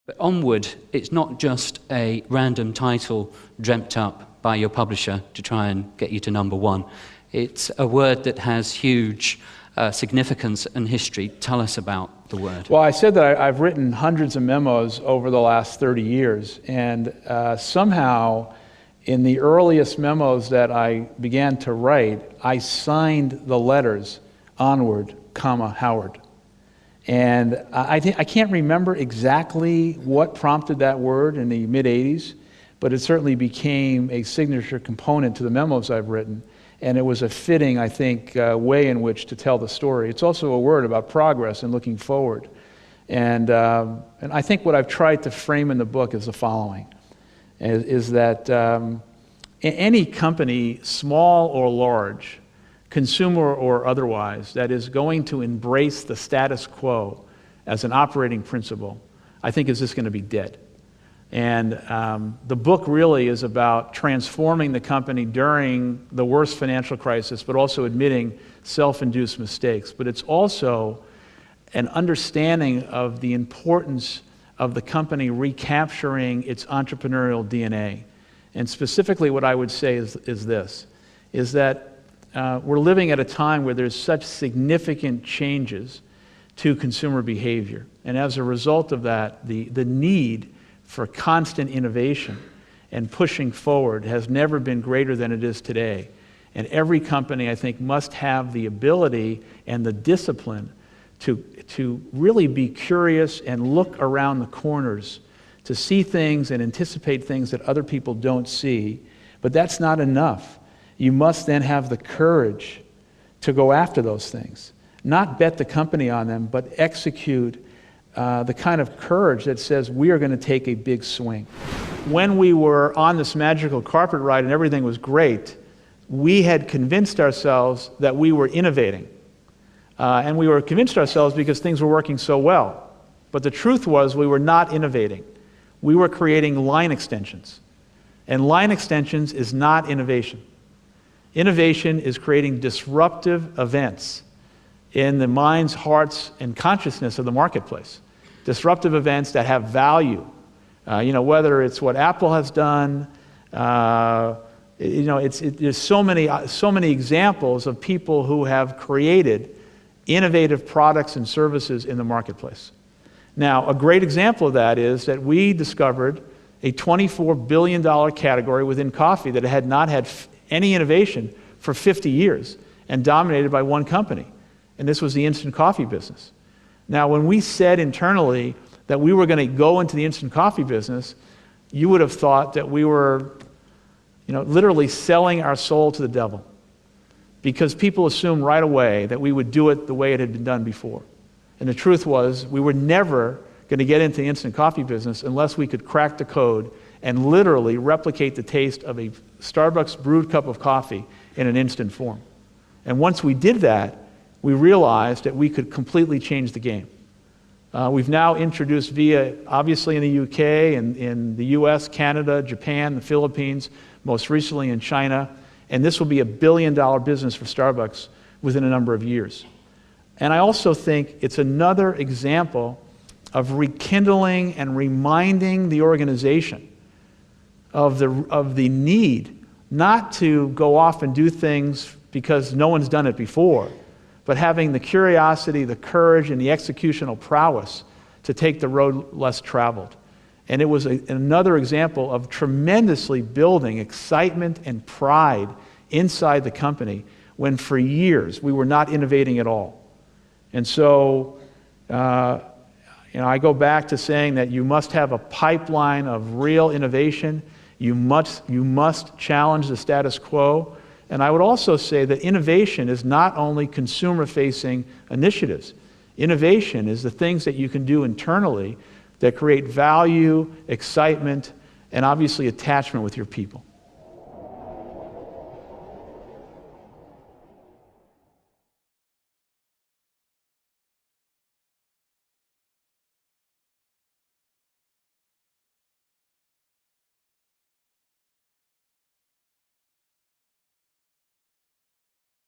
But Onward, it's not just a random title dreamt up by your publisher to try and get you to #1. It's a word that has huge significance and history. Tell us about the word. Well, I said that I've written hundreds of memos over the last 30 years, and somehow in the earliest memos that I began to write, I signed the letters Onward, Howard. And I can't remember exactly what prompted that word in the mid-'80s, but it certainly became a signature component to the memos I've written. And it was a fitting, I think, way in which to tell the story. It's also a word about progress and looking forward. And I think what I've tried to frame in the book is the following, is that any company, small or large, consumer or otherwise, that is going to embrace the status quo as an operating principle, I think is just going to be dead. And the book really is about transforming the company during the worst financial crisis, but also admitting self-induced mistakes. But it's also an understanding of the importance of the company recapturing its entrepreneurial DNA. And specifically what I would say is that we're living at a time where there's such significant changes to consumer behavior. And as a result of that, the need for constant innovation and pushing forward has never been greater than it is today. And every company, I think, must have the ability and the discipline to really be curious and look around the corners to see things and anticipate things that other people don't see. But that's not enough. You must then have the courage to go after those things. Not bet the company on them, but execute the kind of courage that says we are going to take a big swing. When we were on this magical carpet ride and everything was great, we had convinced ourselves that we were innovating. And we were convinced ourselves because things were working so well. But the truth was we were not innovating. We were creating line extensions. And line extensions is not innovation. Innovation is creating disruptive events in the minds, hearts, and consciousness of the marketplace. Disruptive events that have value. Whether it's what Apple has done, there's so many examples of people who have created innovative products and services in the marketplace. Now, a great example of that is that we discovered a $24 billion category within coffee that had not had any innovation for 50 years and dominated by one company. And this was the instant coffee business. Now, when we said internally that we were going to go into the instant coffee business, you would have thought that we were, literally selling our soul to the devil. Because people assumed right away that we would do it the way it had been done before. And the truth was, we were never going to get into the instant coffee business unless we could crack the code and literally replicate the taste of a Starbucks brewed cup of coffee in an instant form. And once we did that, we realized that we could completely change the game. We've now introduced Via, obviously in the UK, and in the US, Canada, Japan, the Philippines, most recently in China. And this will be $1 billion business for Starbucks within a number of years. And I also think it's another example of rekindling and reminding the organization of the need not to go off and do things because no one's done it before, but having the curiosity, the courage, and the executional prowess to take the road less traveled. And it was another example of tremendously building excitement and pride inside the company when for years we were not innovating at all. And so, I go back to saying that you must have a pipeline of real innovation. You must challenge the status quo. And I would also say that innovation is not only consumer-facing initiatives. Innovation is the things that you can do internally that create value, excitement, and obviously attachment with your people.